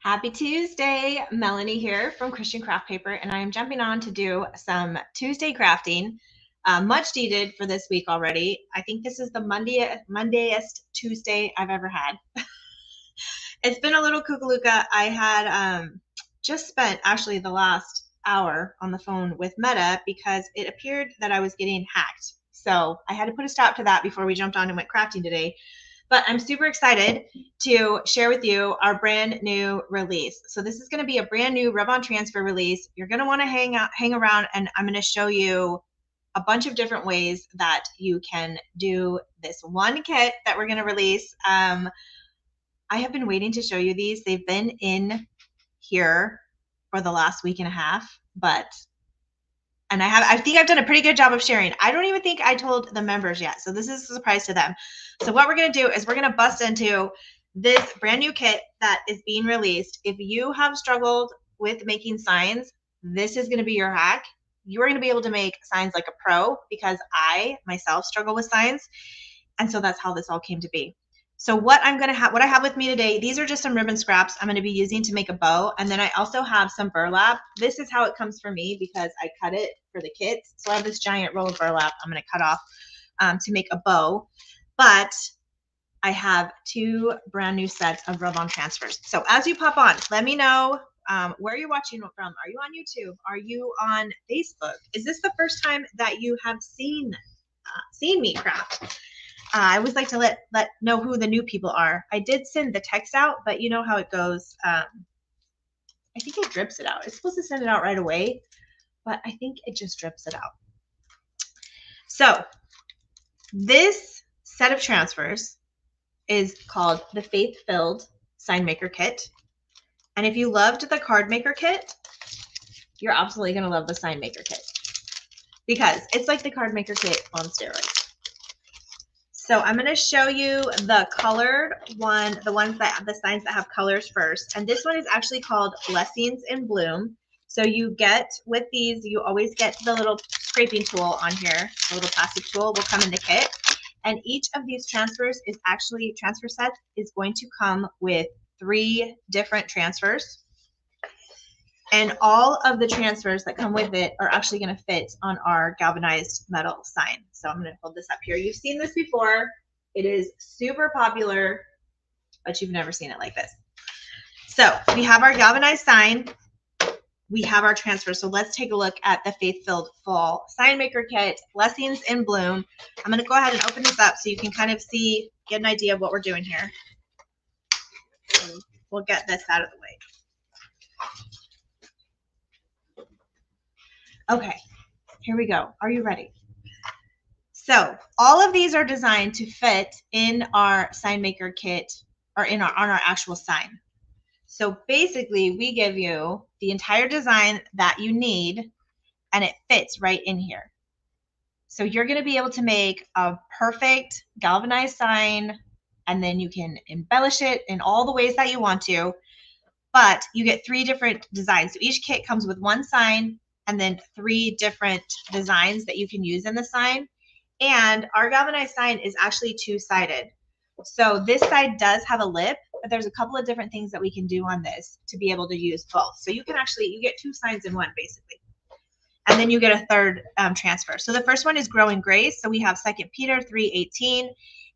Happy Tuesday, Melanie here from Christian Craft Paper, and I am jumping on to do some Tuesday crafting, much needed for this week already. I think this is the Mondayest Tuesday I've ever had. It's been a little kookaluka. I had just spent actually the last hour on the phone with Meta because it appeared that I was getting hacked. So I had to put a stop to that before we jumped on and went crafting today. But I'm super excited to share with you our brand new release. So this is going to be a brand new Rub-On Transfer release. You're going to want to hang around, and I'm going to show you a bunch of different ways that you can do this one kit that we're going to release. I have been waiting to show you these. They've been in here for the last week and a half, and I think I've done a pretty good job of sharing. I don't even think I told the members yet, so this is a surprise to them. So what we're going to do is we're going to bust into this brand new kit that is being released. If you have struggled with making signs, this is going to be your hack. You are going to be able to make signs like a pro, because I myself struggle with signs, and so that's how this all came to be. So what I have with me today, these are just some ribbon scraps I'm going to be using to make a bow. And then I also have some burlap. This is how it comes for me because I cut it for the kits. So I have this giant roll of burlap I'm going to cut off to make a bow. But I have two brand new sets of Rub-On transfers. So as you pop on, let me know where you're watching from. Are you on YouTube? Are you on Facebook? Is this the first time that you have seen me craft? I always like to let know who the new people are. I did send the text out, but you know how it goes. I think it drips it out. It's supposed to send it out right away, but I think it just drips it out. So this set of transfers is called the Faith Filled Sign Maker Kit. And if you loved the Card Maker Kit, you're absolutely going to love the Sign Maker Kit because it's like the Card Maker Kit on steroids. So I'm going to show you the colored one, the signs that have colors first. And this one is actually called Blessings in Bloom. So you get with these, you always get the little scraping tool on here. The little plastic tool will come in the kit. And each of these transfer sets is going to come with 3 different transfers. And all of the transfers that come with it are actually going to fit on our galvanized metal sign. So I'm going to hold this up here. You've seen this before. It is super popular, but you've never seen it like this. So we have our galvanized sign. We have our transfer. So let's take a look at the Faith Filled Fall Sign Maker Kit, Blessings in Bloom. I'm going to go ahead and open this up so you can kind of get an idea of what we're doing here. And we'll get this out of the way. Okay, here we go. Are you ready? So all of these are designed to fit in our sign maker kit or on our actual sign. So basically we give you the entire design that you need and it fits right in here. So you're going to be able to make a perfect galvanized sign, and then you can embellish it in all the ways that you want to, but you get 3 different designs. So each kit comes with 1 sign and then 3 different designs that you can use in the sign. And our galvanized sign is actually 2-sided. So this side does have a lip, but there's a couple of different things that we can do on this to be able to use both. So you get 2 signs in one basically. And then you get a third transfer. So the first one is Grow in Grace. So we have 2 Peter 3:18.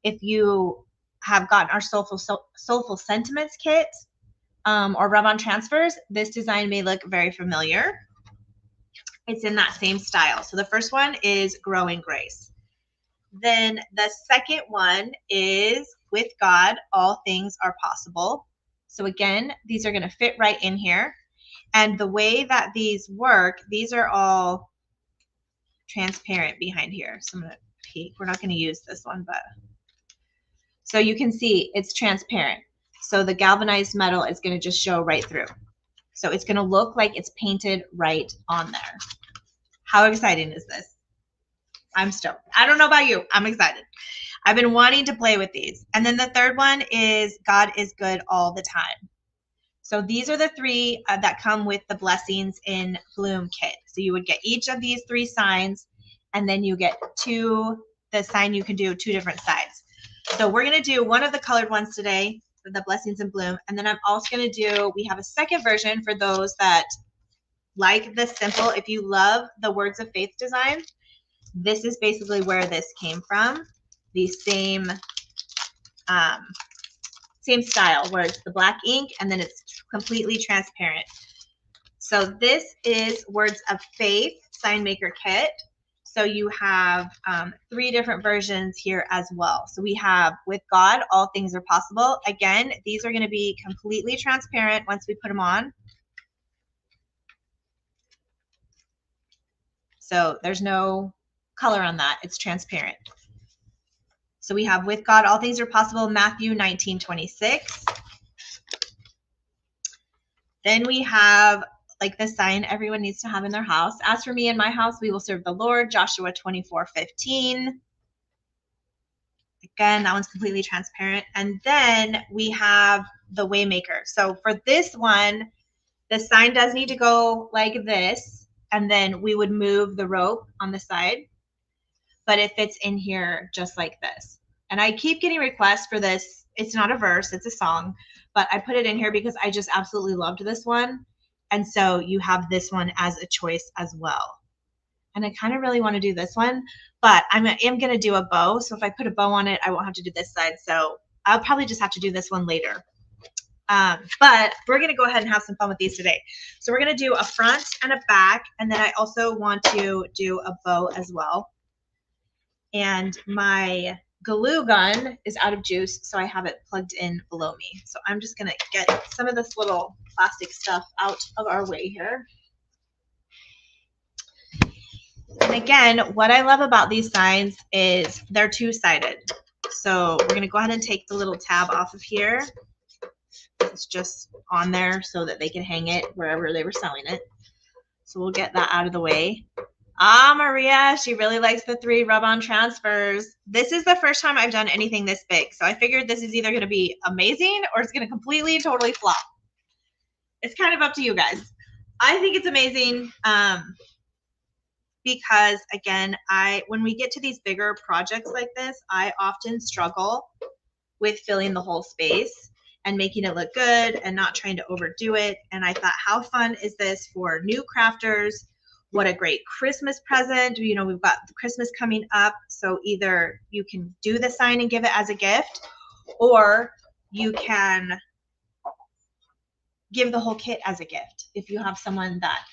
If you have gotten our Soulful Sentiments kit or Rub-On transfers, this design may look very familiar. It's in that same style. So the first one is Grow in Grace. Then the second one is With God, All Things Are Possible. So again, these are going to fit right in here. And the way that these work, these are all transparent behind here. So I'm going to peek. We're not going to use this one, but so you can see it's transparent. So the galvanized metal is going to just show right through. So it's going to look like it's painted right on there. How exciting is this? I'm stoked. I don't know about you. I'm excited. I've been wanting to play with these. And then the third one is God is Good All the Time. So these are the 3 that come with the Blessings in Bloom kit. So you would get each of these 3 signs, and then you get the sign you can do 2 different sides. So we're going to do one of the colored ones today. for the Blessings in Bloom. And then I'm also going to do, we have a second version for those that like the simple. If you love the Words of Faith design, this is basically where this came from. The same same style where it's the black ink and then it's completely transparent. So this is Words of Faith Sign Maker Kit. So you have 3 different versions here as well. So we have With God, All Things Are Possible. Again, these are going to be completely transparent once we put them on. So there's no color on that. It's transparent. So we have With God, All Things Are Possible, Matthew 19:26. Then we have like the sign everyone needs to have in their house. As for me and my house, we will serve the Lord, Joshua 24:15. Again, that one's completely transparent. And then we have the Waymaker. So for this one, the sign does need to go like this, and then we would move the rope on the side, but it fits in here just like this. And I keep getting requests for this. It's not a verse, it's a song, but I put it in here because I just absolutely loved this one. And so you have this one as a choice as well. And I kind of really want to do this one, but I am going to do a bow. So if I put a bow on it, I won't have to do this side. So I'll probably just have to do this one later. But we're going to go ahead and have some fun with these today. So we're going to do a front and a back. And then I also want to do a bow as well. And my glue gun is out of juice, so I have it plugged in below me. So I'm just going to get some of this little plastic stuff out of our way here. And again, what I love about these signs is they're two-sided. So we're going to go ahead and take the little tab off of here. It's just on there so that they can hang it wherever they were selling it. So we'll get that out of the way. Maria, she really likes the 3 rub-on transfers. This is the first time I've done anything this big. So I figured this is either going to be amazing or it's going to completely, totally flop. It's kind of up to you guys. I think it's amazing because, again, when we get to these bigger projects like this, I often struggle with filling the whole space and making it look good and not trying to overdo it. And I thought, how fun is this for new crafters? What a great Christmas present. You know, we've got Christmas coming up. So either you can do the sign and give it as a gift, or you can give the whole kit as a gift if you have someone that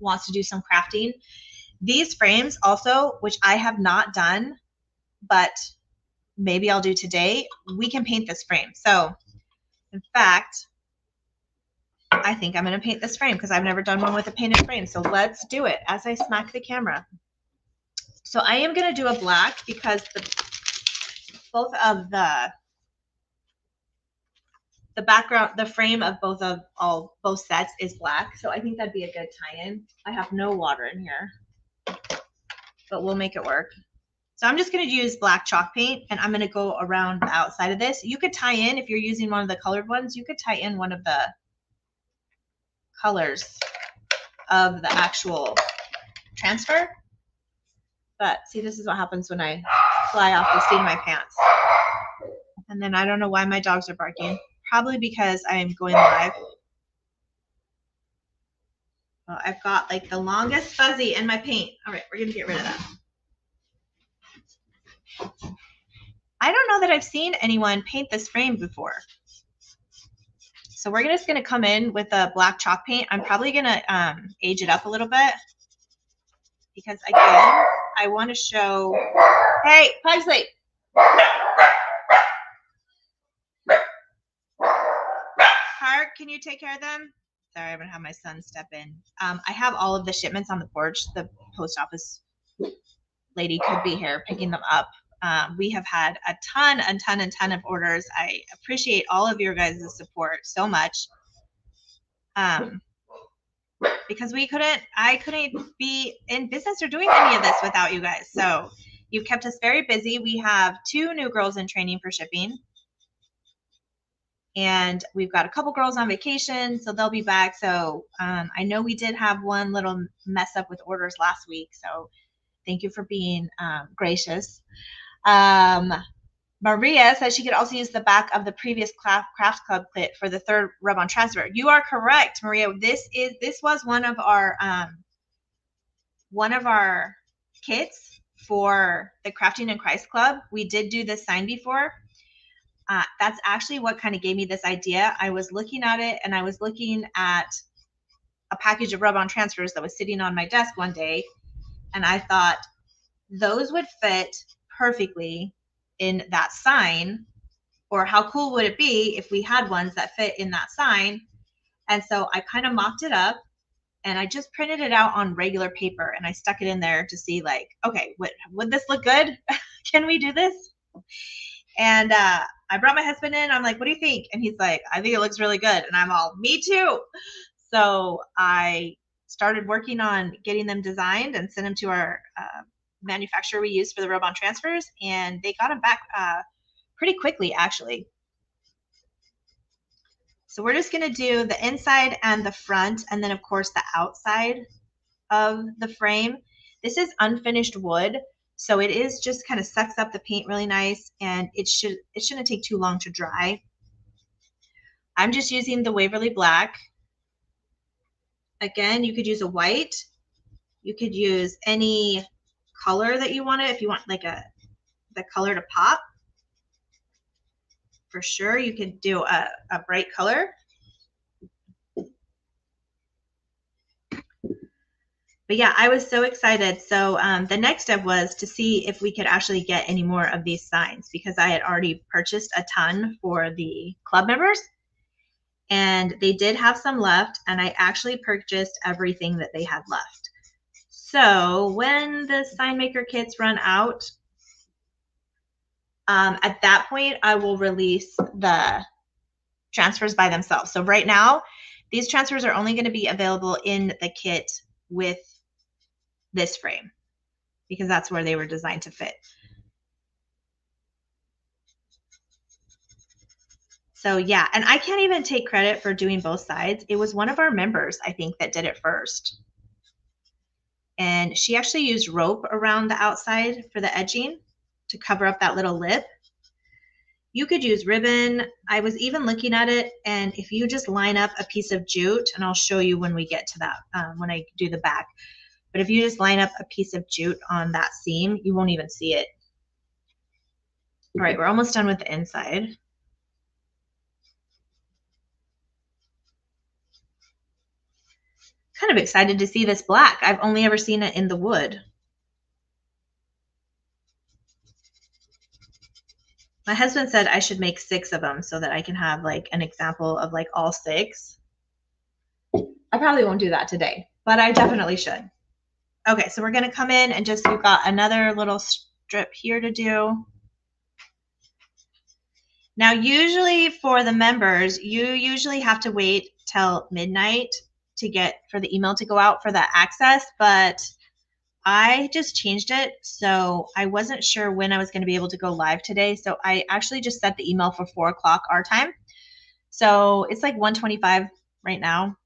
wants to do some crafting. These frames also, which I have not done, but maybe I'll do today, we can paint this frame. So in fact, I think I'm going to paint this frame because I've never done one with a painted frame. So let's do it as I smack the camera. So I am going to do a black because both of the background, the frame of both sets is black. So I think that'd be a good tie-in. I have no water in here, but we'll make it work. So I'm just going to use black chalk paint, and I'm going to go around the outside of this. You could tie in, if you're using one of the colored ones, you could tie in one of the colors of the actual transfer. But see, this is what happens when I fly off the seat of my pants. And then I don't know why my dogs are barking. Probably because I am going live. Well, I've got like the longest fuzzy in my paint. All right, we're going to get rid of that. I don't know that I've seen anyone paint this frame before. So we're just going to come in with a black chalk paint. I'm probably going to age it up a little bit because, again, I want to show. Hey, Pugsley. Hark, can you take care of them? Sorry, I'm going to have my son step in. I have all of the shipments on the porch. The post office lady could be here picking them up. We have had a ton of orders. I appreciate all of your guys' support so much. Because I couldn't be in business or doing any of this without you guys. So you've kept us very busy. We have 2 new girls in training for shipping. And we've got a couple girls on vacation, so they'll be back. So I know we did have one little mess up with orders last week. So thank you for being gracious. Maria says she could also use the back of the previous Craft Club kit for the third rub-on transfer. You are correct, Maria. This was one of our kits for the Crafting and Christ Club. We did do this sign before. That's actually what kind of gave me this idea. I was looking at it, and I was looking at a package of rub-on transfers that was sitting on my desk one day, and I thought those would fit perfectly in that sign, or how cool would it be if we had ones that fit in that sign? And so I kind of mocked it up, and I just printed it out on regular paper, and I stuck it in there to see, like, okay, would this look good? Can we do this? And I brought my husband in. I'm like, what do you think? And he's like, I think it looks really good. And I'm all, me too. So I started working on getting them designed and sent them to our manufacturer we use for the rub-on transfers, and they got them back pretty quickly, actually. So we're just going to do the inside and the front, and then of course the outside of the frame. This is unfinished wood, so it is just kind of sucks up the paint really nice, and it shouldn't take too long to dry. I'm just using the Waverly Black. Again, you could use a white. You could use any color that you want it. If you want like the color to pop, for sure you could do a bright color. But yeah, I was so excited. So the next step was to see if we could actually get any more of these signs, because I had already purchased a ton for the club members, and they did have some left, and I actually purchased everything that they had left. So when the sign maker kits run out, at that point, I will release the transfers by themselves. So right now, these transfers are only going to be available in the kit with this frame, because that's where they were designed to fit. So yeah, and I can't even take credit for doing both sides. It was one of our members, I think, that did it first. And she actually used rope around the outside for the edging to cover up that little lip. You could use ribbon. I was even looking at it, and if you just line up a piece of jute, and I'll show you when we get to that, when I do the back, but if you just line up a piece of jute on that seam, you won't even see it. All right, we're almost done with the inside. Kind of excited to see this black. I've only ever seen it in the wood. My husband said I should make 6 of them so that I can have like an example of like all 6. I probably won't do that today, but I definitely should. Okay, so we're going to come in and just, we've got another little strip here to do. Now, usually for the members, you usually have to wait till midnight to get for the email to go out for the access, but I just changed it, so I wasn't sure when I was going to be able to go live today. So I actually just set the email for 4 o'clock our time. So it's like 1:25 right now.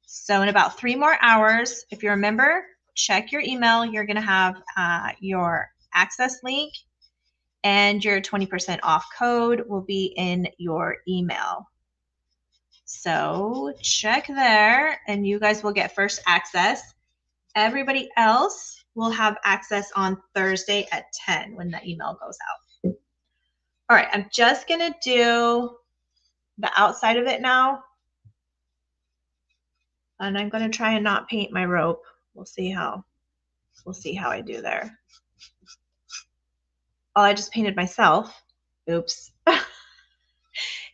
So in about 3 more hours, if you're a member, check your email. You're going to have your access link, and your 20% off code will be in your email. So check there, and you guys will get first access. Everybody else will have access on Thursday at 10 when the email goes out. All right, I'm just going to do the outside of it now. And I'm going to try and not paint my rope. We'll see how I do there. Oh, I just painted myself. Oops.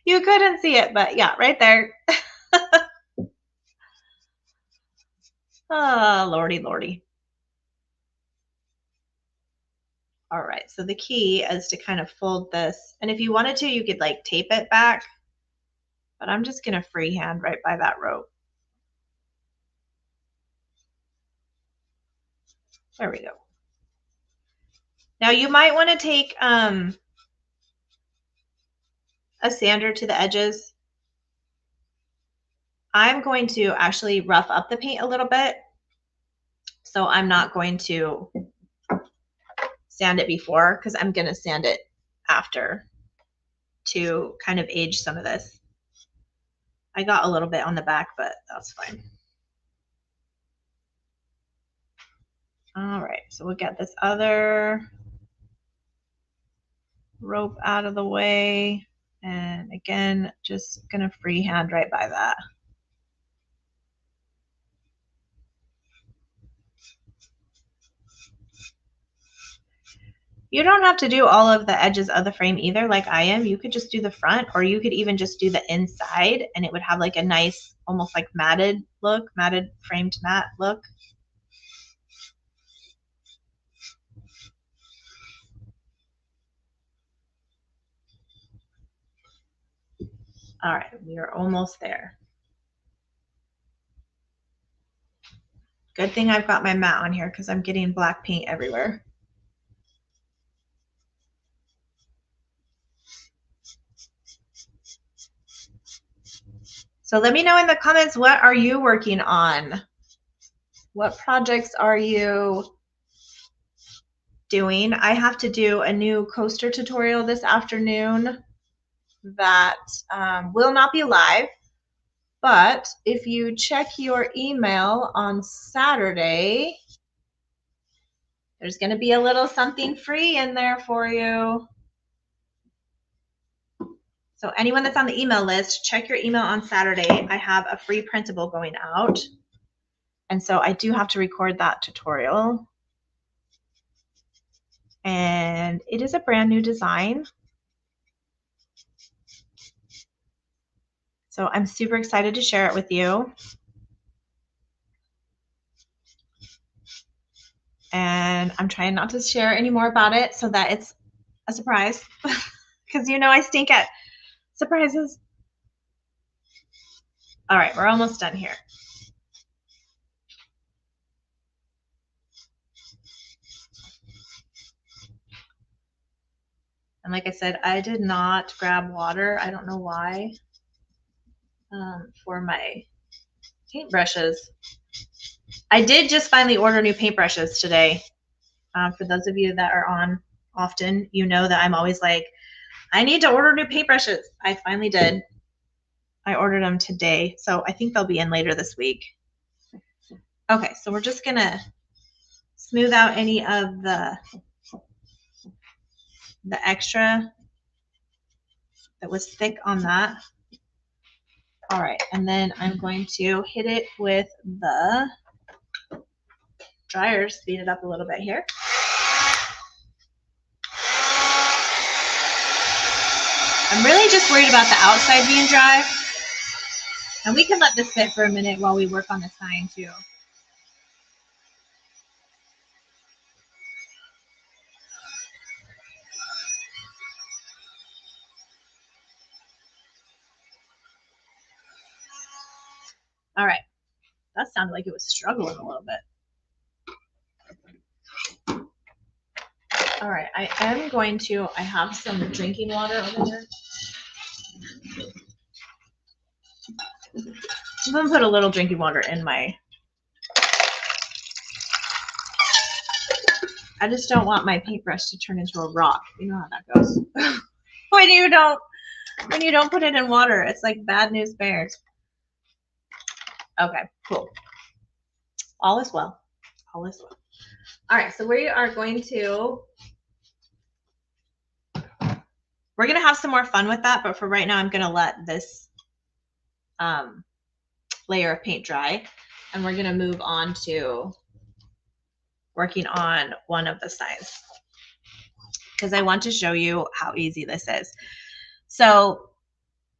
You couldn't see it, but yeah, right there. Oh, lordy, lordy. All right, so the key is to kind of fold this. And if you wanted to, you could like tape it back. But I'm just going to freehand right by that rope. There we go. Now you might want to take a sander to the edges. I'm going to actually rough up the paint a little bit. So I'm not going to sand it before, because I'm going to sand it after to kind of age some of this. I got a little bit on the back, but that's fine. All right, so we'll get this other rope out of the way. And again, just gonna freehand right by that. You don't have to do all of the edges of the frame either, like I am. You could just do the front, or you could even just do the inside, and it would have like a nice, almost like matted look, matted framed matte look. All right, we are almost there. Good thing I've got my mat on here because I'm getting black paint everywhere. So let me know in the comments, what are you working on? What projects are you doing? I have to do a new coaster tutorial this afternoon that will not be live, but if you check your email on Saturday, there's going to be a little something free in there for you. So anyone that's on the email list, check your email on Saturday. I have a free printable going out. And so I do have to record that tutorial. And it is a brand new design. So I'm super excited to share it with you. And I'm trying not to share any more about it so that it's a surprise. Because you know I stink at surprises. All right, we're almost done here. And like I said, I did not grab water. I don't know why. For my paintbrushes. I did just finally order new paintbrushes today. For those of you that are on often, you know that I'm always like, I need to order new paintbrushes. I finally did. I ordered them today, so I think they'll be in later this week. Okay, so we're just gonna smooth out any of the extra that was thick on that. All right, and then I'm going to hit it with the dryer, speed it up a little bit here. I'm really just worried about the outside being dry. And we can let this sit for a minute while we work on the sign too. All right, that sounded like it was struggling a little bit. All right, I am going to, I have some drinking water over here. I'm gonna put a little drinking water in my, I just don't want my paintbrush to turn into a rock. You know how that goes. when you don't put it in water, it's like bad news bears. Okay, cool. All is well. All is well. All right, so we are going to, we're going to have some more fun with that, but for right now, I'm going to let this layer of paint dry, and we're going to move on to working on one of the sides because I want to show you how easy this is. So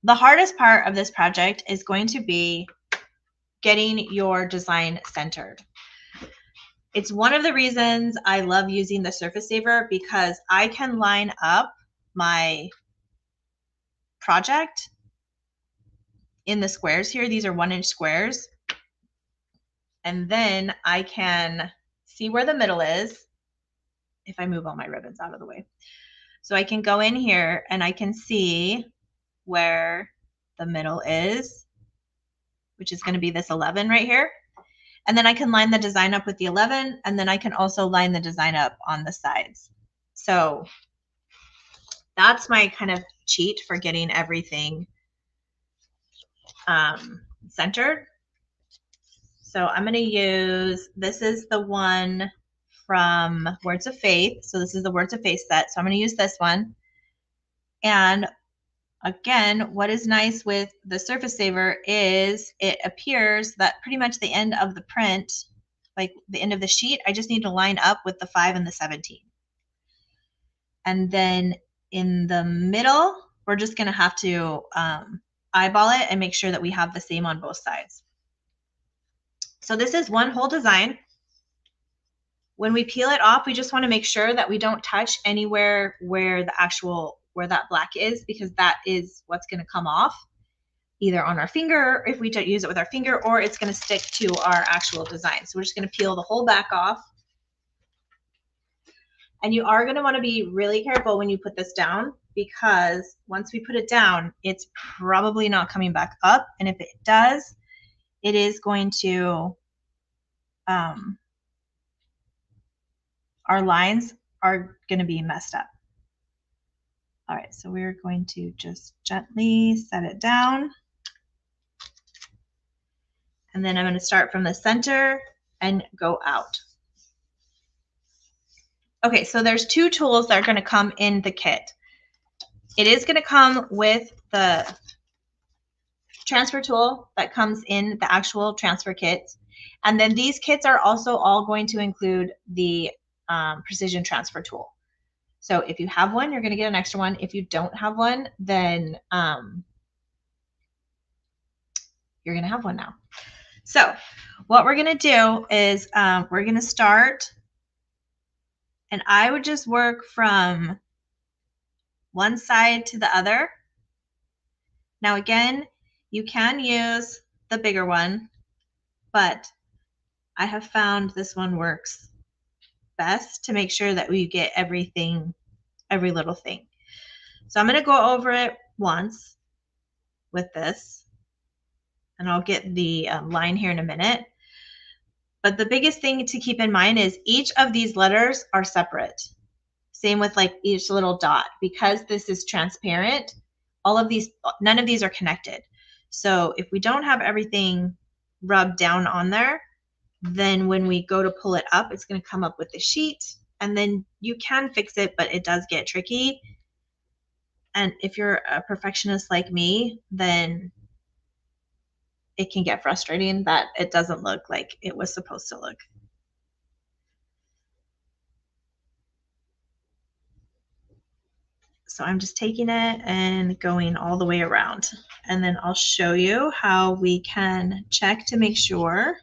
the hardest part of this project is going to be getting your design centered. It's one of the reasons I love using the Surface Saver, because I can line up my project in the squares here. These are 1-inch squares. And then I can see where the middle is if I move all my ribbons out of the way. So I can go in here and I can see where the middle is, which is going to be this 11 right here. And then I can line the design up with the 11, and then I can also line the design up on the sides. So that's my kind of cheat for getting everything centered. So I'm going to use, this is the one from Words of Faith. So this is the Words of Faith set. So I'm going to use this one. And again, what is nice with the Surface Saver is it appears that pretty much the end of the print, like the end of the sheet, I just need to line up with the 5 and the 17. And then in the middle, we're just going to have to eyeball it and make sure that we have the same on both sides. So this is one whole design. When we peel it off, we just want to make sure that we don't touch anywhere where that black is, because that is what's going to come off either on our finger if we use it with our finger, or it's going to stick to our actual design. So we're just going to peel the whole back off. And you are going to want to be really careful when you put this down, because once we put it down, it's probably not coming back up. And if it does, it is going to, our lines are going to be messed up. All right, so we're going to just gently set it down. And then I'm going to start from the center and go out. Okay, so there's 2 tools that are going to come in the kit. It is going to come with the transfer tool that comes in the actual transfer kit. And then these kits are also all going to include the precision transfer tool. So if you have one, you're going to get an extra one. If you don't have one, then you're going to have one now. So what we're going to do is we're going to start, and I would just work from one side to the other. Now again, you can use the bigger one, but I have found this one works best to make sure that we get everything, every little thing. So I'm going to go over it once with this, and I'll get the line here in a minute. But the biggest thing to keep in mind is each of these letters are separate. Same with like each little dot. Because this is transparent, all of these, none of these are connected. So if we don't have everything rubbed down on there, then when we go to pull it up, it's going to come up with the sheet. And then you can fix it, but it does get tricky. And if you're a perfectionist like me, then it can get frustrating that it doesn't look like it was supposed to look. So I'm just taking it and going all the way around. And then I'll show you how we can check to make sure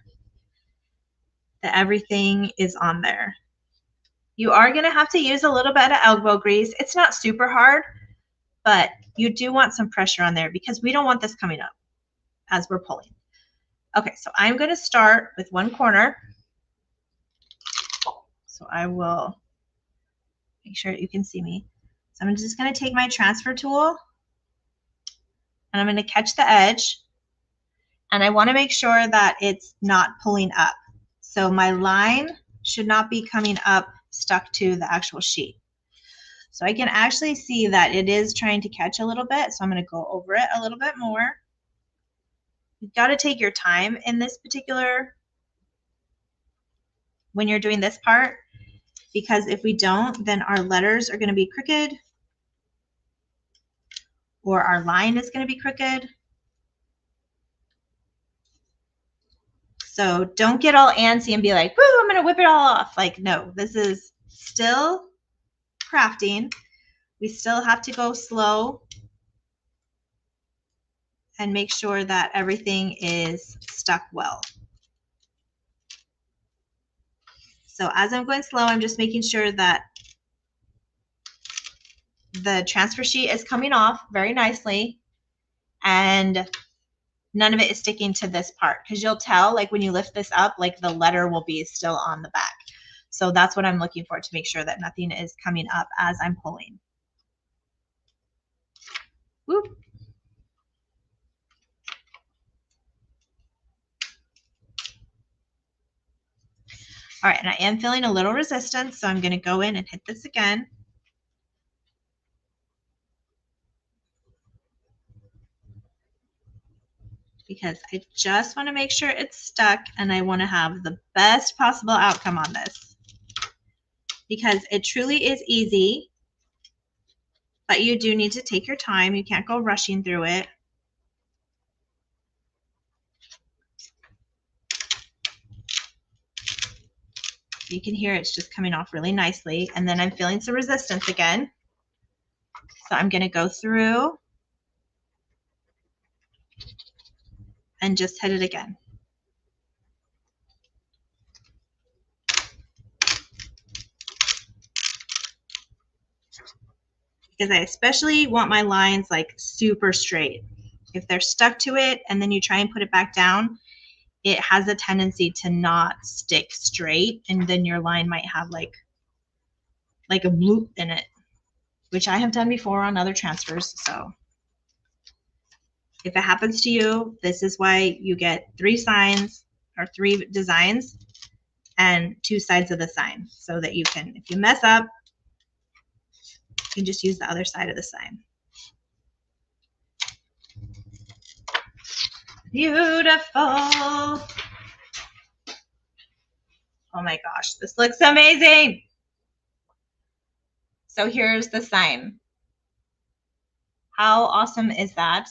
that everything is on there. You are going to have to use a little bit of elbow grease. It's not super hard, but you do want some pressure on there because we don't want this coming up as we're pulling. Okay, so I'm going to start with one corner. So I will make sure you can see me. So I'm just going to take my transfer tool and I'm going to catch the edge. And I want to make sure that it's not pulling up. So my line should not be coming up stuck to the actual sheet. So I can actually see that it is trying to catch a little bit. So I'm going to go over it a little bit more. You've got to take your time in this particular, when you're doing this part, because if we don't, then our letters are going to be crooked, or our line is going to be crooked. So don't get all antsy and be like, woo, I'm going to whip it all off. Like, no, this is still crafting. We still have to go slow and make sure that everything is stuck well. So as I'm going slow, I'm just making sure that the transfer sheet is coming off very nicely and none of it is sticking to this part, because you'll tell, like when you lift this up, like the letter will be still on the back. So that's what I'm looking for, to make sure that nothing is coming up as I'm pulling. Whoop. All right, and I am feeling a little resistance, so I'm going to go in and hit this again. because I just want to make sure it's stuck and I want to have the best possible outcome on this. Because it truly is easy, but you do need to take your time. You can't go rushing through it. You can hear it's just coming off really nicely. And then I'm feeling some resistance again. So I'm going to go through and just hit it again. Because I especially want my lines like super straight. If they're stuck to it and then you try and put it back down, it has a tendency to not stick straight, and then your line might have like a bloop in it, which I have done before on other transfers. So if it happens to you, this is why you get 3 signs or 3 designs and 2 sides of the sign, so that you can, if you mess up, you can just use the other side of the sign. Beautiful. Oh my gosh, this looks amazing. So here's the sign. How awesome is that?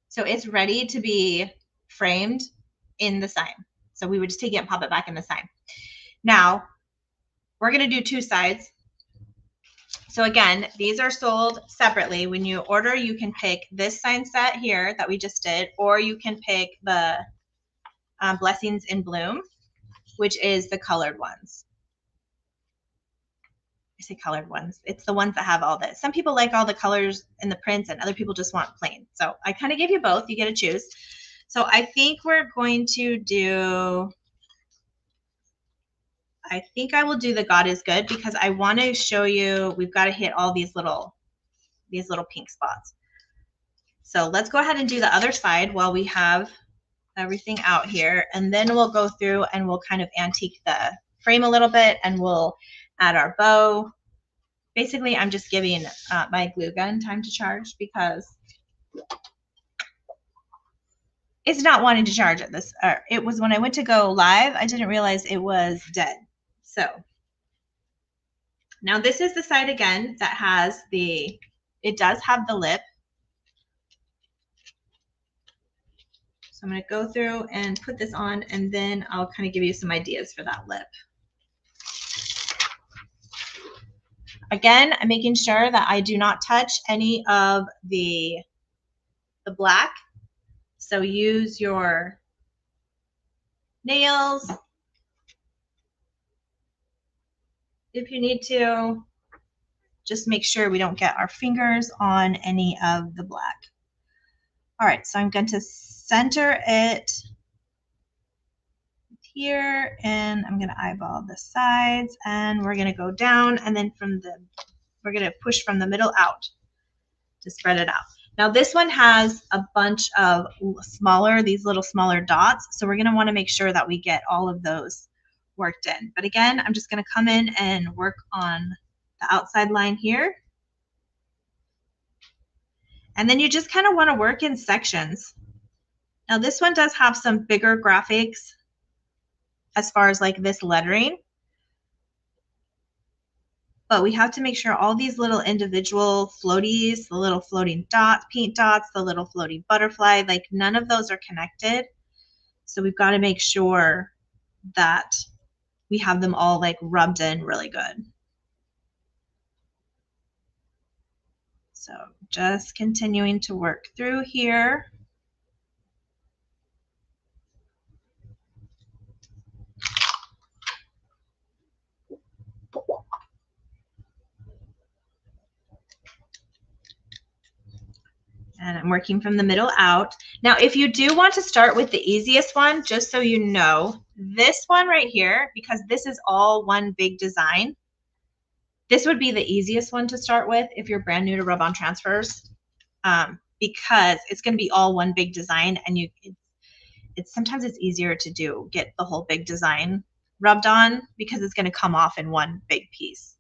So it's ready to be framed in the sign. So we would just take it and pop it back in the sign. Now, we're going to do 2 sides. So again, these are sold separately. When you order, you can pick this sign set here that we just did, or you can pick the Blessings in Bloom, which is the colored ones. I say colored ones. It's the ones that have all this. Some people like all the colors and the prints, and other people just want plain. So I kind of gave you both. You get to choose. So I think we're going to do, I think I will do the God is Good, because I want to show you, we've got to hit all these little pink spots. So let's go ahead and do the other side while we have everything out here, and then we'll go through and we'll kind of antique the frame a little bit, and we'll add our bow. Basically, I'm just giving my glue gun time to charge because it's not wanting to charge at this. It was when I went to go live, I didn't realize it was dead. So now this is the side again that has the, it does have the lip. So I'm going to go through and put this on, and then I'll kind of give you some ideas for that lip. Again, I'm making sure that I do not touch any of the black. So use your nails if you need to. Just make sure we don't get our fingers on any of the black. All right, so I'm going to center it here, and I'm going to eyeball the sides, and we're going to go down, and then we're going to push from the middle out to spread it out. Now this one has a bunch of these little smaller dots, so we're going to want to make sure that we get all of those worked in. But again, I'm just going to come in and work on the outside line here. And then you just kind of want to work in sections. Now this one does have some bigger graphics as far as like this lettering, but we have to make sure all these little individual floaties, the little floating dots, paint dots, the little floating butterfly, like none of those are connected. So we've got to make sure that we have them all like rubbed in really good. So just continuing to work through here. And I'm working from the middle out. Now, if you do want to start with the easiest one, just so you know, this one right here, because this is all one big design, this would be the easiest one to start with if you're brand new to rub-on transfers, because it's going to be all one big design, and sometimes it's easier to get the whole big design rubbed on because it's going to come off in one big piece.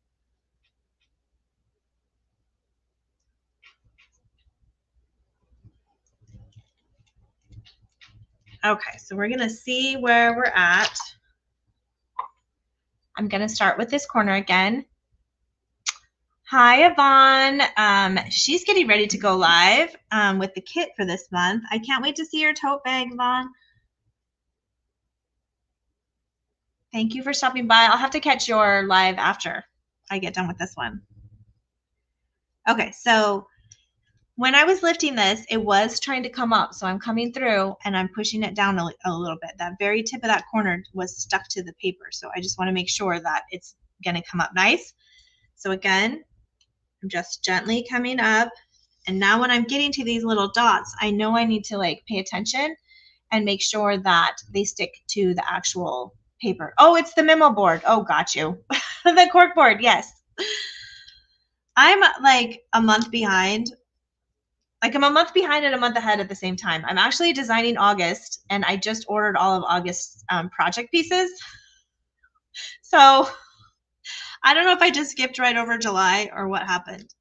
Okay, so we're gonna see where we're at. I'm gonna start with this corner again. Hi, Yvonne. She's getting ready to go live with the kit for this month. I can't wait to see your tote bag, Yvonne. Thank you for stopping by. I'll have to catch your live after I get done with this one. Okay, so when I was lifting this, it was trying to come up. So I'm coming through and I'm pushing it down a little bit. That very tip of that corner was stuck to the paper. So I just want to make sure that it's going to come up nice. So again, I'm just gently coming up. And now when I'm getting to these little dots, I know I need to like pay attention and make sure that they stick to the actual paper. Oh, it's the memo board. Oh, got you. The cork board, yes. I'm like a month behind. Like I'm a month behind and a month ahead at the same time. I'm actually designing August and I just ordered all of August's project pieces. So I don't know if I just skipped right over July or what happened.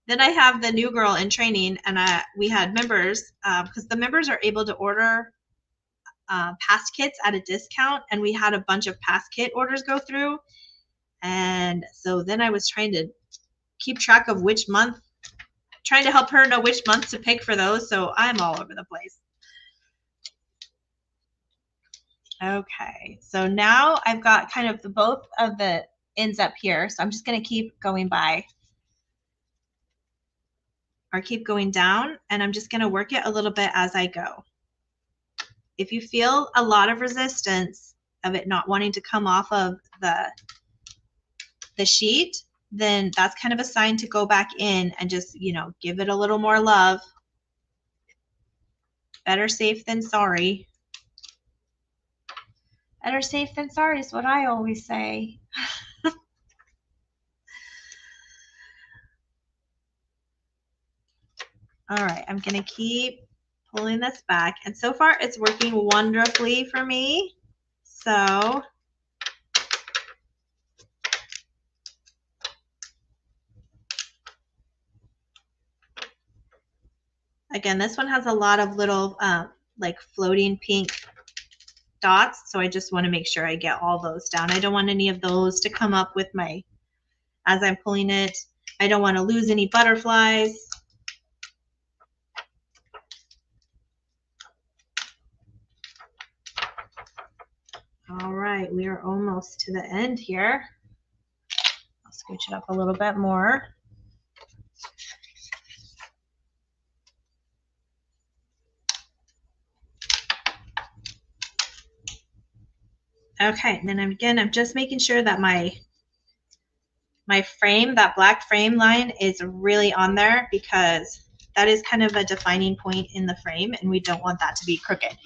Then I have the new girl in training and we had members because the members are able to order past kits at a discount, and we had a bunch of past kit orders go through. And so then I was trying to keep track of which month, trying to help her know which month to pick for those. So I'm all over the place. Okay, so now I've got kind of both of the ends up here. So I'm just going to keep going by or keep going down, and I'm just going to work it a little bit as I go. If you feel a lot of resistance of it not wanting to come off of the sheet, then that's kind of a sign to go back in and just, you know, give it a little more love. Better safe than sorry. Better safe than sorry is what I always say. All right, I'm going to keep pulling this back. And so far, it's working wonderfully for me. So again, this one has a lot of little like floating pink dots. So I just want to make sure I get all those down. I don't want any of those to come up with my, as I'm pulling it. I don't want to lose any butterflies. All right, we are almost to the end here. I'll scooch it up a little bit more. Okay, and then I'm just making sure that my frame, that black frame line is really on there because that is kind of a defining point in the frame and we don't want that to be crooked.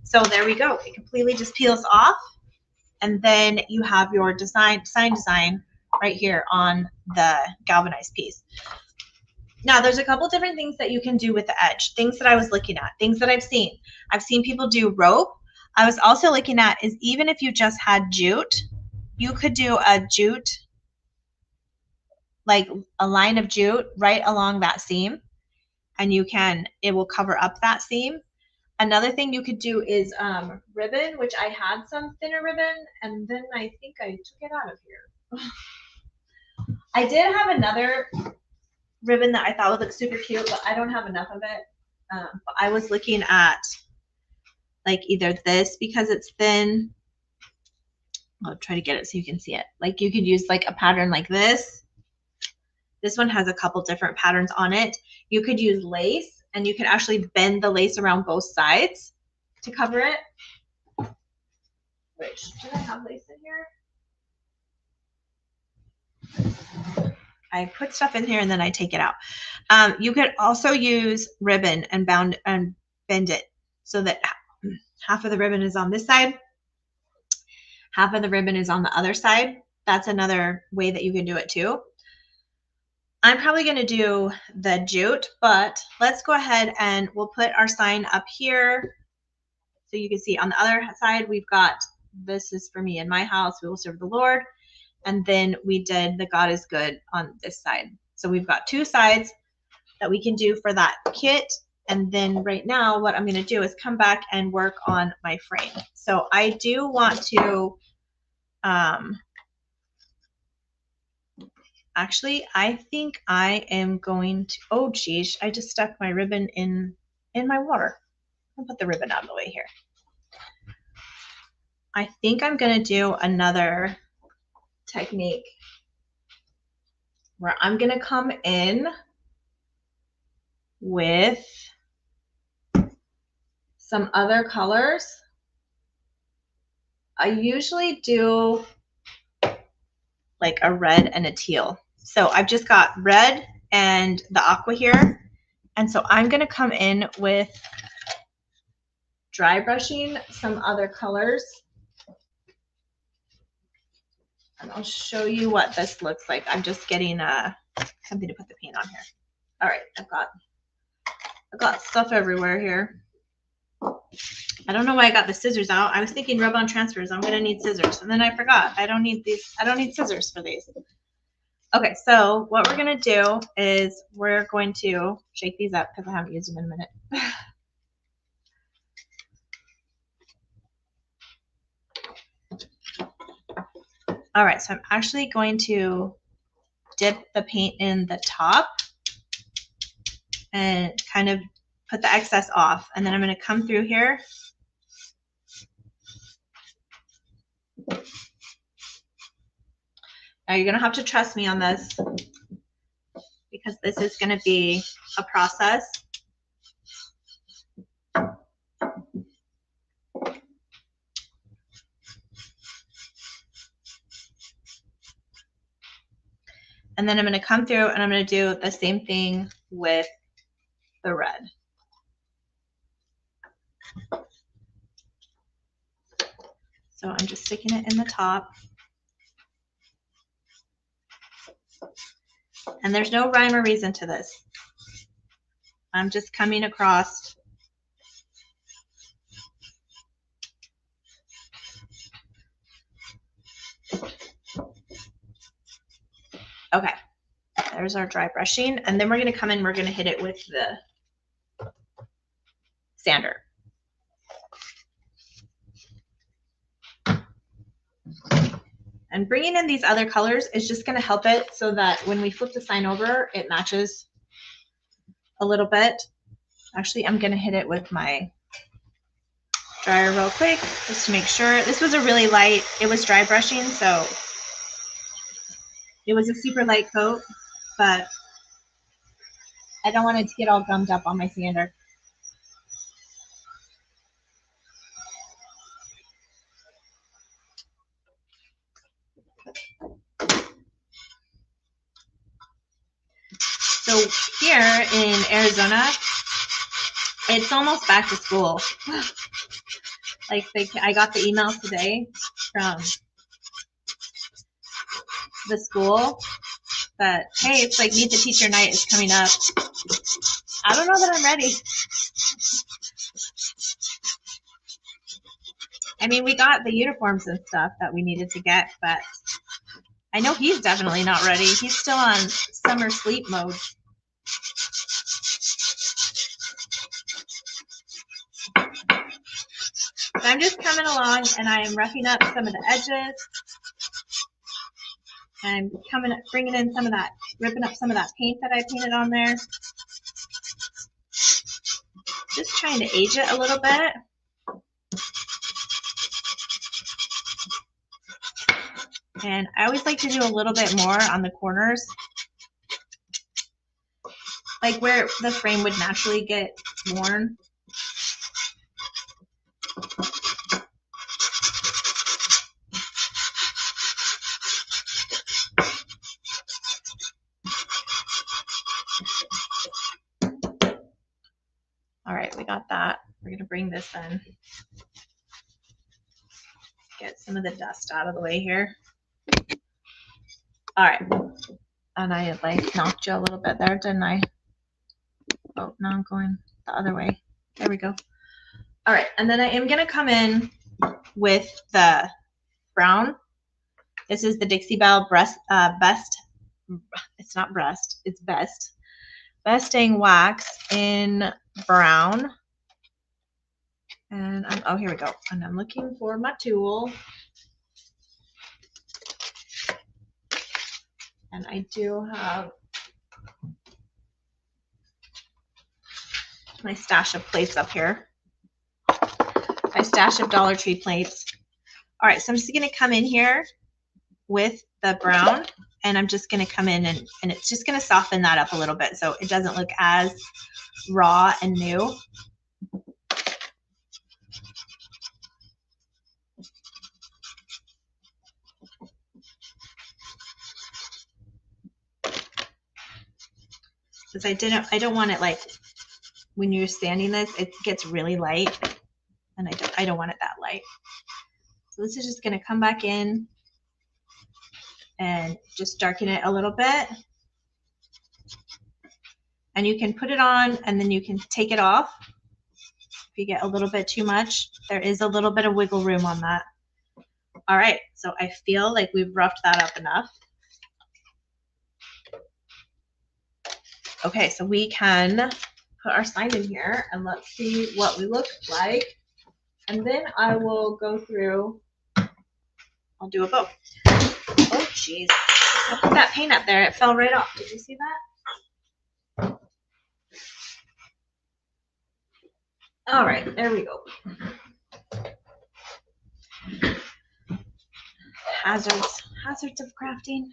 So there we go. It completely just peels off. And then you have your sign design right here on the galvanized piece. Now, there's a couple different things that you can do with the edge, things that I was looking at, things that I've seen. I've seen people do rope. I was also looking at is even if you just had jute, you could do a jute, like a line of jute right along that seam, and it will cover up that seam. Another thing you could do is ribbon, which I had some thinner ribbon, and then I think I took it out of here. I did have another ribbon that I thought would look super cute, but I don't have enough of it. But I was looking at like either this because it's thin. I'll try to get it so you can see it. Like you could use like a pattern like this. This one has a couple different patterns on it. You could use lace, and you could actually bend the lace around both sides to cover it. Which, did I have lace in here? I put stuff in here and then I take it out. You could also use ribbon and bend it so that half of the ribbon is on this side, half of the ribbon is on the other side. That's another way that you can do it too. I'm probably going to do the jute, but let's go ahead and we'll put our sign up here. So you can see on the other side, we've got, this is for me in my house, we will serve the Lord. And then we did the God is good on this side. So we've got two sides that we can do for that kit. And then right now, what I'm going to do is come back and work on my frame. So I do want to, actually, I think I am going to, oh geez, I just stuck my ribbon in my water. I'll put the ribbon out of the way here. I think I'm going to do another technique where I'm going to come in with some other colors. I usually do like a red and a teal. So I've just got red and the aqua here. And so I'm going to come in with dry brushing some other colors. And I'll show you what this looks like. I'm just getting something to put the paint on here. All right, I've got stuff everywhere here. I don't know why I got the scissors out. I was thinking rub-on transfers. I'm gonna need scissors, and then I forgot. I don't need these. I don't need scissors for these. Okay, so what we're gonna do is we're going to shake these up because I haven't used them in a minute. All right, so I'm actually going to dip the paint in the top and kind of put the excess off, and then I'm going to come through here now. You're going to have to trust me on this because this is going to be a process. And then I'm going to come through and I'm going to do the same thing with the red. So I'm just sticking it in the top. And there's no rhyme or reason to this. I'm just coming across. Okay, there's our dry brushing. And then we're going to come in, we're going to hit it with the sander. And bringing in these other colors is just going to help it so that when we flip the sign over, it matches a little bit. Actually, I'm going to hit it with my dryer real quick just to make sure. This was a really light, it was dry brushing, so it was a super light coat, but I don't want it to get all gummed up on my sander. So here in Arizona, it's almost back to school. Like I got the email today from the school that, hey, it's like Meet the Teacher Night is coming up. I don't know that I'm ready. I mean, we got the uniforms and stuff that we needed to get, but I know he's definitely not ready. He's still on summer sleep mode. So I'm just coming along and I am roughing up some of the edges. I'm bringing in some of that, ripping up some of that paint that I painted on there. Just trying to age it a little bit. And I always like to do a little bit more on the corners, like where the frame would naturally get worn. All right, we got that. We're going to bring this in. Get some of the dust out of the way here. All right. And I like knocked you a little bit there, didn't I? Oh, now I'm going the other way. There we go. All right. And then I am going to come in with the brown. This is the Dixie Belle Best. It's not breast. It's Best. Best Dang Wax in brown. And oh, here we go. And I'm looking for my tool. And I do have my stash of plates up here. My stash of Dollar Tree plates. All right, so I'm just gonna come in here with the brown, and I'm just gonna come in and it's just gonna soften that up a little bit so it doesn't look as raw and new. Because I don't want it like when you're sanding this, it gets really light, and I don't want it that light. So this is just gonna come back in and just darken it a little bit. And you can put it on and then you can take it off. If you get a little bit too much, there is a little bit of wiggle room on that. All right, so I feel like we've roughed that up enough. Okay, so we can put our sign in here and let's see what we look like. And then I will go through, I'll do a bow. Oh, jeez. I put that paint up there. It fell right off. Did you see that? All right, there we go. Hazards of crafting.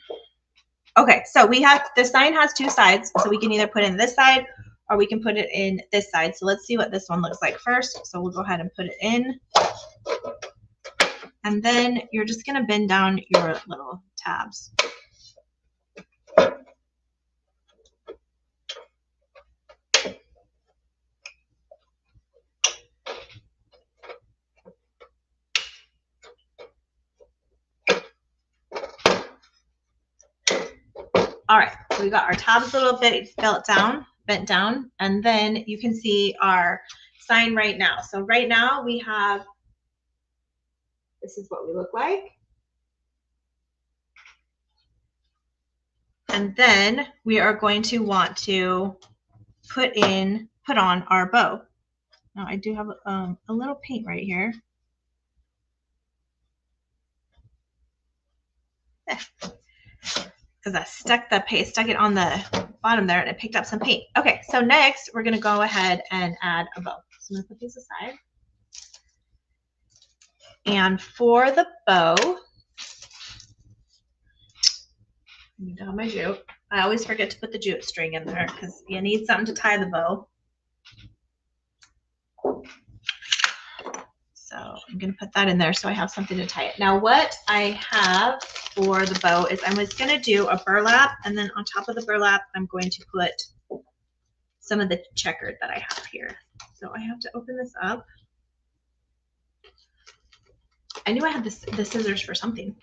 Okay, so we have, the sign has two sides, so we can either put it in this side or we can put it in this side. So let's see what this one looks like first. So we'll go ahead and put it in. And then you're just gonna bend down your little tabs. All right, so we got our tabs a little bit bent down, and then you can see our sign right now. So right now we have, this is what we look like. And then we are going to want to put on our bow. Now I do have a little paint right here. Because I stuck it on the bottom there and it picked up some paint. Okay, so next we're gonna go ahead and add a bow. So I'm gonna put these aside. And for the bow, I need to have my jute. I always forget to put the jute string in there because you need something to tie the bow. So I'm going to put that in there so I have something to tie it. Now what I have for the bow is I'm just going to do a burlap, and then on top of the burlap I'm going to put some of the checkered that I have here. So I have to open this up. I knew I had the scissors for something.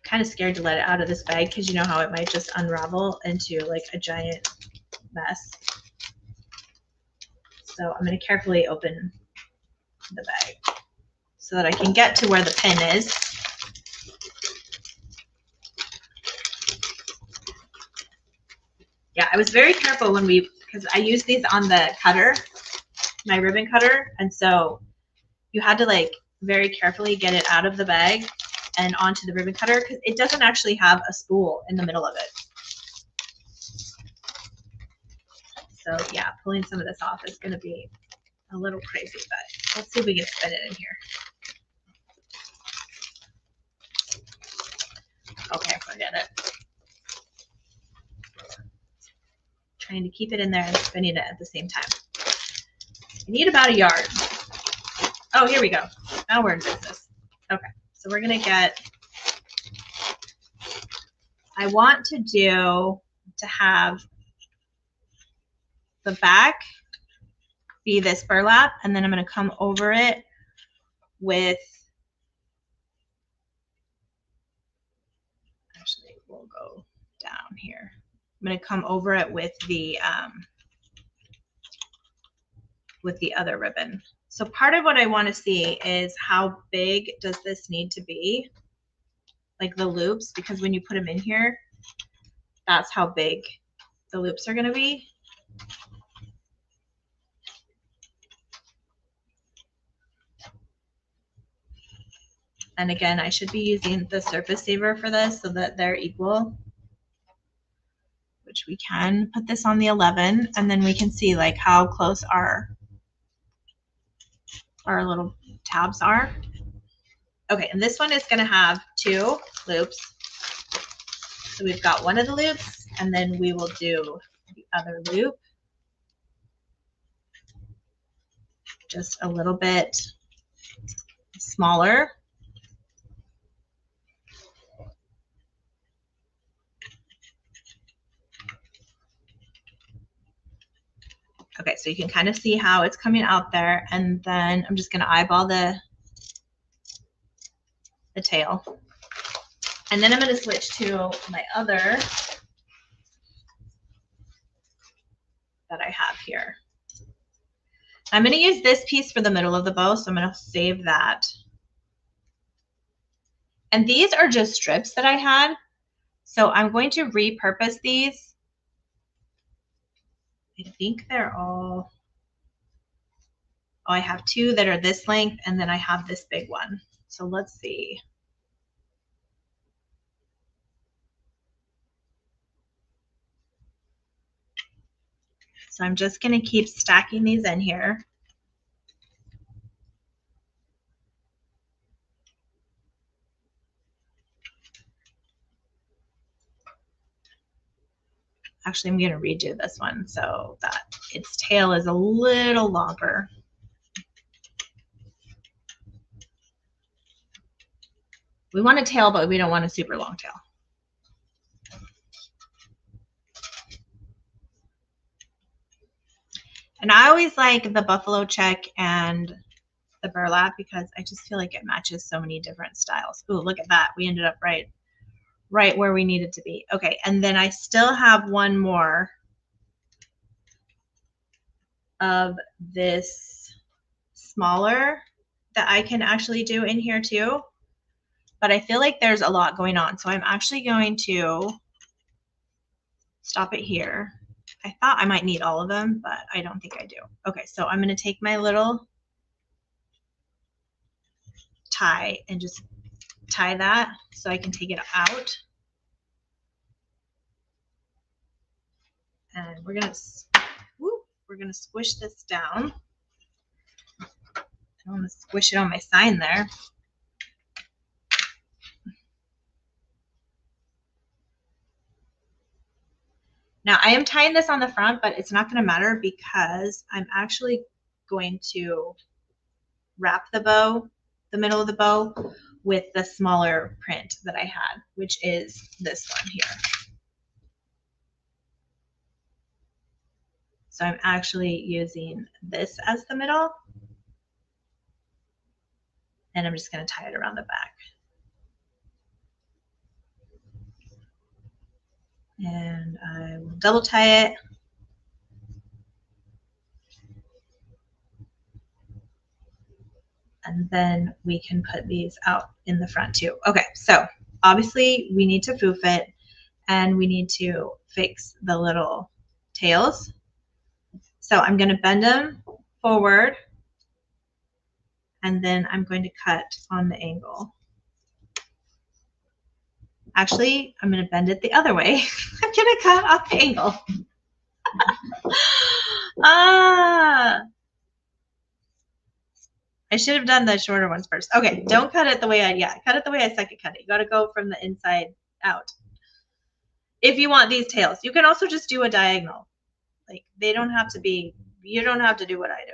Kind of scared to let it out of this bag because you know how it might just unravel into like a giant mess. So I'm going to carefully open the bag so that I can get to where the pin is. Yeah, I was very careful when because I used these on the cutter, my ribbon cutter, and so you had to like very carefully get it out of the bag and onto the ribbon cutter because it doesn't actually have a spool in the middle of it. So yeah, pulling some of this off is going to be a little crazy, but let's see if we can spin it in here. Okay, forget it. Trying to keep it in there and spinning it at the same time. I need about a yard. Oh, here we go. Now we're in business. Okay, so we're going to get, I want to have the back be this burlap, and then I'm going to come over it with, actually we'll go down here. I'm going to come over it with the other ribbon. So part of what I want to see is how big does this need to be, like the loops, because when you put them in here, that's how big the loops are going to be. And again, I should be using the surface saver for this so that they're equal, which we can put this on the 11, and then we can see like how close our little tabs are. Okay, and this one is going to have 2 loops. So we've got one of the loops, and then we will do the other loop just a little bit smaller. Okay, so you can kind of see how it's coming out there, and then I'm just going to eyeball the tail. And then I'm going to switch to my other that I have here. I'm going to use this piece for the middle of the bow, so I'm going to save that. And these are just strips that I had, so I'm going to repurpose these. I think they're all, oh, I have 2 that are this length, and then I have this big one. So let's see. So I'm just going to keep stacking these in here. Actually, I'm going to redo this one so that its tail is a little longer. We want a tail, but we don't want a super long tail. And I always like the buffalo check and the burlap because I just feel like it matches so many different styles. Ooh, look at that. We ended up right where we needed to be. Okay, and then I still have one more of this smaller that I can actually do in here too. But I feel like there's a lot going on. So I'm actually going to stop it here. I thought I might need all of them, but I don't think I do. Okay, so I'm going to take my little tie and just tie that so I can take it out. And we're going to squish this down. I don't want to squish it on my sign there. Now I am tying this on the front, but it's not going to matter because I'm actually going to wrap the bow, the middle of the bow, with the smaller print that I had, which is this one here. So I'm actually using this as the middle, and I'm just going to tie it around the back. And I will double tie it. And then we can put these out in the front too. Okay, so obviously we need to foof it and we need to fix the little tails. So I'm going to bend them forward and then I'm going to cut on the angle. Actually, I'm going to bend it the other way. I'm going to cut off the angle. I should have done the shorter ones first. Okay, don't cut it the way cut it the way I said cut it. You got to go from the inside out. If you want these tails, you can also just do a diagonal. Like they don't have to be, you don't have to do what I do.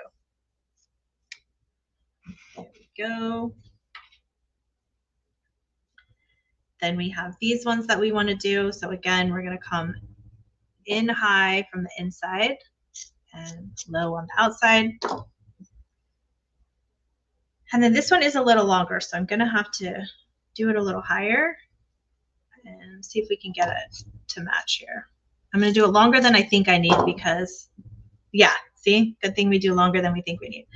There we go. Then we have these ones that we want to do. So again, we're going to come in high from the inside and low on the outside. And then this one is a little longer, so I'm going to have to do it a little higher and see if we can get it to match here. I'm going to do it longer than I think I need because, yeah, see, good thing we do longer than we think we need.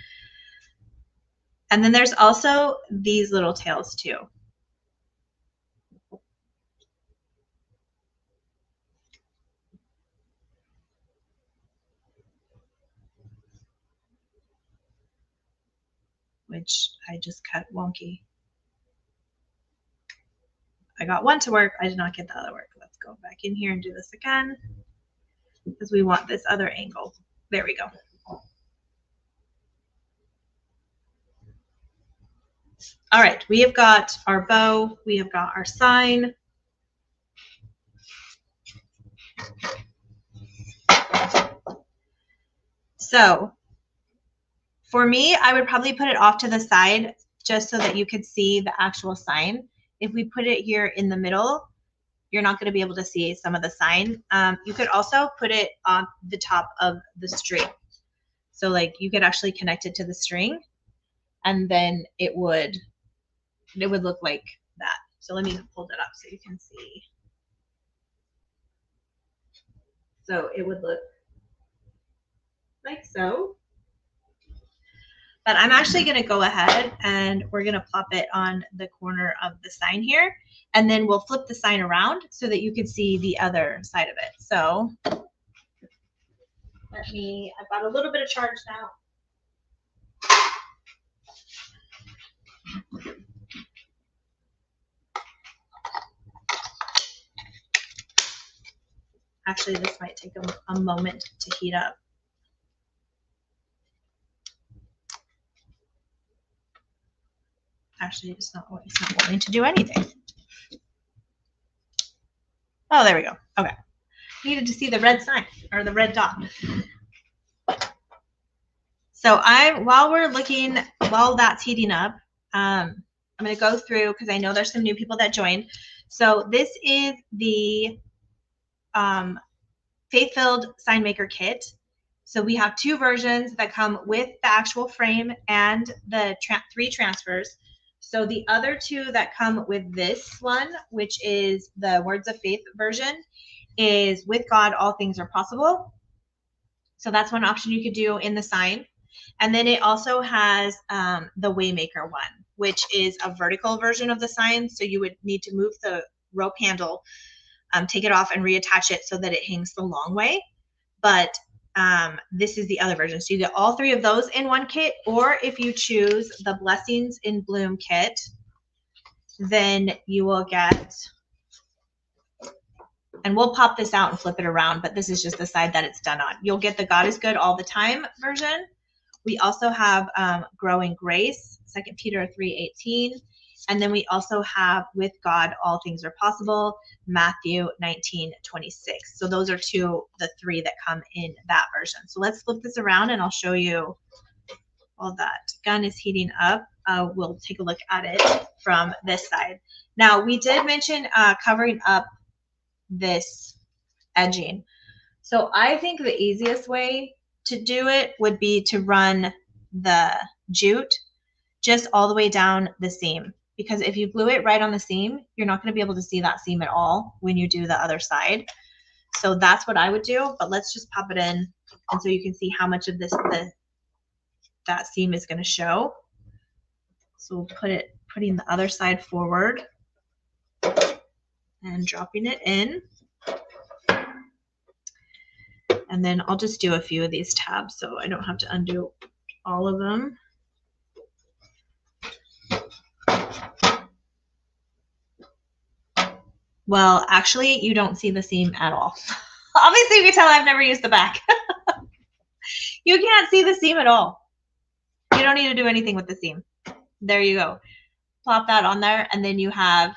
And then there's also these little tails too. Which I just cut wonky. I got one to work. I did not get the other work. Let's go back in here and do this again because we want this other angle. There we go. All right, we have got our bow. We have got our sign. So for me, I would probably put it off to the side just so that you could see the actual sign. If we put it here in the middle, you're not going to be able to see some of the sign. You could also put it on the top of the string. So like you could actually connect it to the string and then it would look like that. So let me hold it up so you can see. So it would look like so. But I'm actually going to go ahead and we're going to plop it on the corner of the sign here. And then we'll flip the sign around so that you can see the other side of it. So I've got a little bit of charge now. Actually, this might take a moment to heat up. Actually, it's not wanting to do anything. Oh, there we go. Okay. Needed to see the red sign or the red dot. So while that's heating up, I'm going to go through because I know there's some new people that joined. So this is the Faith-Filled Sign Maker Kit. So we have two versions that come with the actual frame and the 3 transfers. So the other 2 that come with this one, which is the Words of Faith version, is with God, all things are possible. So that's one option you could do in the sign. And then it also has the Waymaker one, which is a vertical version of the sign. So you would need to move the rope handle, take it off and reattach it so that it hangs the long way. But this is the other version. So you get all 3 of those in one kit, or if you choose the Blessings in Bloom kit, then you will get, and we'll pop this out and flip it around, but this is just the side that it's done on. You'll get the God is Good all the time version. We also have Growing Grace, 2 Peter 3:18. And then we also have With God, All Things Are Possible, Matthew 19:26. So those are the 3 that come in that version. So let's flip this around and I'll show you while that gun is heating up. We'll take a look at it from this side. Now, we did mention covering up this edging. So I think the easiest way to do it would be to run the jute just all the way down the seam. Because if you glue it right on the seam, you're not going to be able to see that seam at all when you do the other side. So that's what I would do, but let's just pop it in and so you can see how much of that seam is going to show. So we'll putting the other side forward and dropping it in. And then I'll just do a few of these tabs so I don't have to undo all of them. Well, actually, you don't see the seam at all. Obviously, you can tell I've never used the back. You can't see the seam at all. You don't need to do anything with the seam. There you go. Plop that on there, and then you have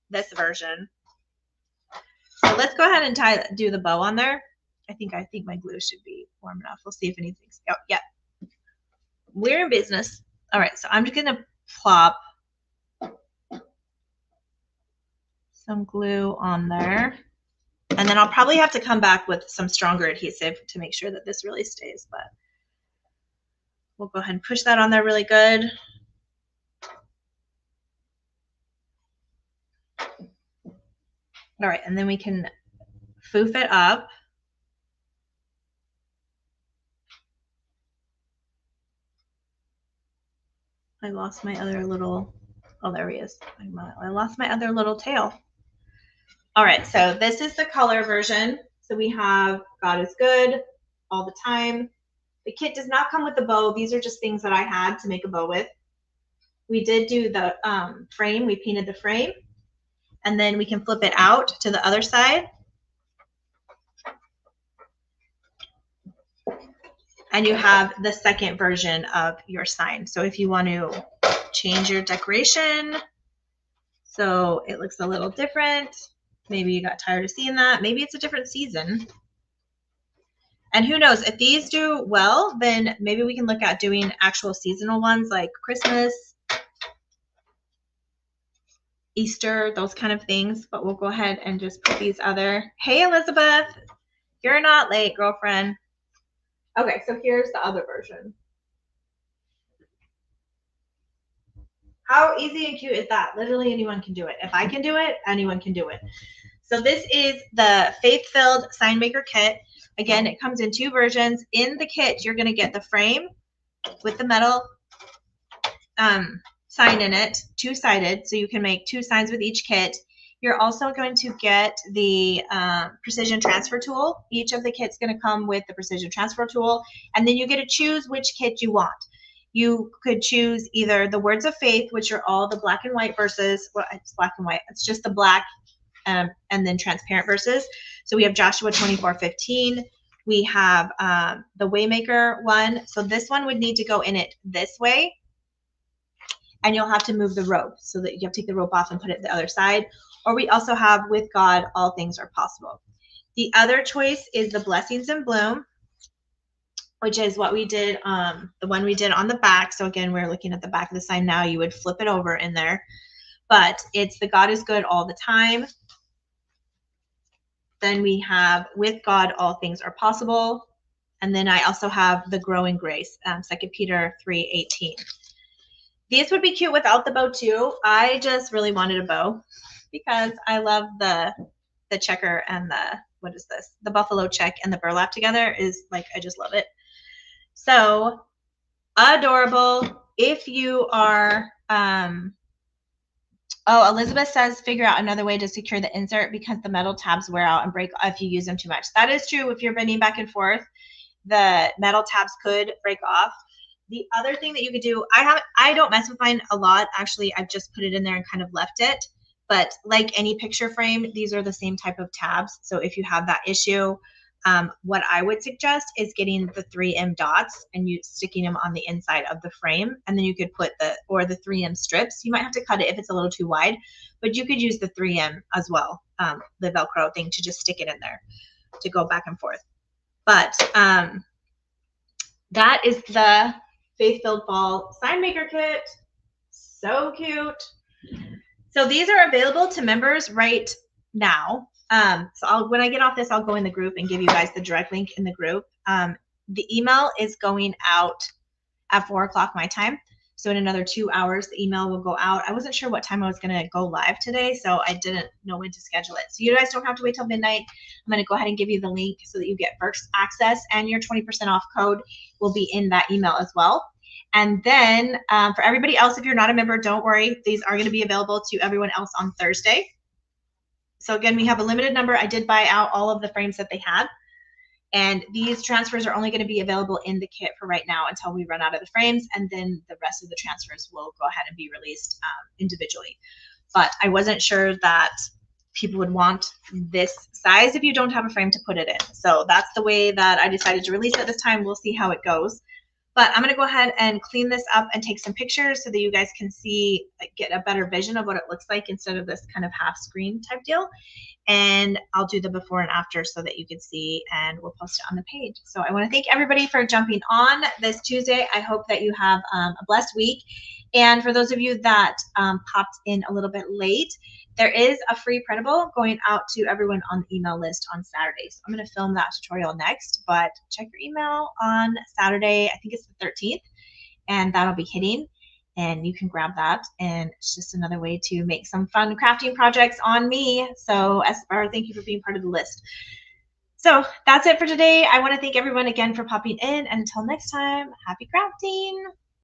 this version. So let's go ahead and do the bow on there. I think my glue should be warm enough. We'll see if anything's. Oh, yeah. We're in business. All right, so I'm just gonna plop some glue on there. And then I'll probably have to come back with some stronger adhesive to make sure that this really stays, but we'll go ahead and push that on there really good. All right, and then we can foof it up. I lost my other little, oh, there he is. I lost my other little tail. All right, so this is the color version. So we have God is Good all the time. The kit does not come with the bow. These are just things that I had to make a bow with. We did do the frame. We painted the frame. And then we can flip it out to the other side. And you have the second version of your sign. So if you want to change your decoration so it looks a little different, maybe you got tired of seeing that, maybe it's a different season. And who knows, if these do well, then maybe we can look at doing actual seasonal ones like Christmas, Easter, those kind of things. But we'll go ahead and just put these other. Hey, Elizabeth, you're not late, girlfriend. Okay, so here's the other version. How easy and cute is that? Literally anyone can do it. If I can do it, anyone can do it. So this is the Faith-Filled Sign Maker Kit. Again, it comes in 2 versions. In the kit, you're going to get the frame with the metal sign in it, 2-sided, so you can make 2 signs with each kit. You're also going to get the precision transfer tool. Each of the kits is going to come with the precision transfer tool, and then you get to choose which kit you want. You could choose either the Words of Faith, which are all the black and white verses. Well, it's black and white. It's just the black and then transparent verses. So we have Joshua 24:15. We have the Waymaker one. So this one would need to go in it this way, and you'll have to move the rope so that you have to take the rope off and put it the other side. Or we also have With God, All Things Are Possible. The other choice is the Blessings in Bloom, which is what we did, the one we did on the back. So again, we're looking at the back of the sign now. You would flip it over in there. But it's the God is Good All the Time. Then we have With God, All Things Are Possible. And then I also have the Growing Grace, 2 Peter 3:18. These would be cute without the bow too. I just really wanted a bow because I love the checker and the, what is this? The buffalo check and the burlap together is like, I just love it. So adorable. If you are, oh, Elizabeth says, figure out another way to secure the insert because the metal tabs wear out and break if you use them too much. That is true. If you're bending back and forth, the metal tabs could break off. The other thing that you could do, I don't mess with mine a lot. Actually, I've just put it in there and kind of left it. But like any picture frame, these are the same type of tabs. So if you have that issue, what I would suggest is getting the 3M dots and you sticking them on the inside of the frame. And then you could put the 3M strips. You might have to cut it if it's a little too wide, but you could use the 3M as well, the Velcro thing, to just stick it in there to go back and forth. But that is the Faith-Filled Fall Sign Maker Kit. So cute. So these are available to members right now. So when I get off this, I'll go in the group and give you guys the direct link in the group. The email is going out at 4 o'clock my time. So in another 2 hours, the email will go out. I wasn't sure what time I was going to go live today, so I didn't know when to schedule it. So you guys don't have to wait till midnight. I'm going to go ahead and give you the link so that you get first access, and your 20% off code will be in that email as well. And then for everybody else, if you're not a member, don't worry. These are going to be available to everyone else on Thursday. So again, we have a limited number. I did buy out all of the frames that they had. And these transfers are only going to be available in the kit for right now until we run out of the frames. And then the rest of the transfers will go ahead and be released individually. But I wasn't sure that people would want this size if you don't have a frame to put it in. So that's the way that I decided to release it this time. We'll see how it goes. But I'm going to go ahead and clean this up and take some pictures so that you guys can see, get a better vision of what it looks like instead of this kind of half screen type deal. And I'll do the before and after so that you can see, and we'll post it on the page. So I want to thank everybody for jumping on this Tuesday. I hope that you have a blessed week. And for those of you that popped in a little bit late, there is a free printable going out to everyone on the email list on Saturday. So I'm going to film that tutorial next, but check your email on Saturday. I think it's the 13th, and that'll be hitting, and you can grab that. And it's just another way to make some fun crafting projects on me. So Esper, thank you for being part of the list. So that's it for today. I want to thank everyone again for popping in. And until next time, happy crafting.